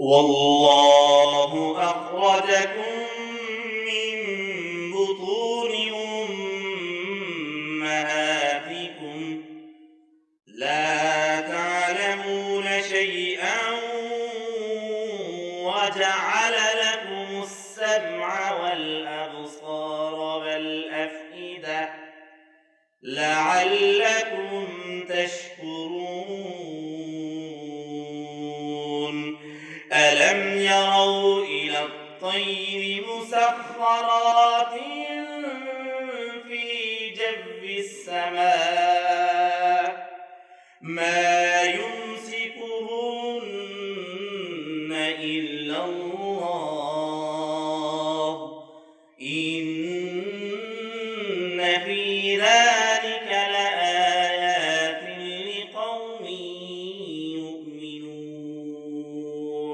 والله أخرجكم من بطون أمهاتكم لا تعلمون شيئا وجعل لكم السمع والأبصار والأفئدة لعلكم تشكرون. ألم يروا إلى الطير مسخرات في جو السماء ما يمسكهن إلا الله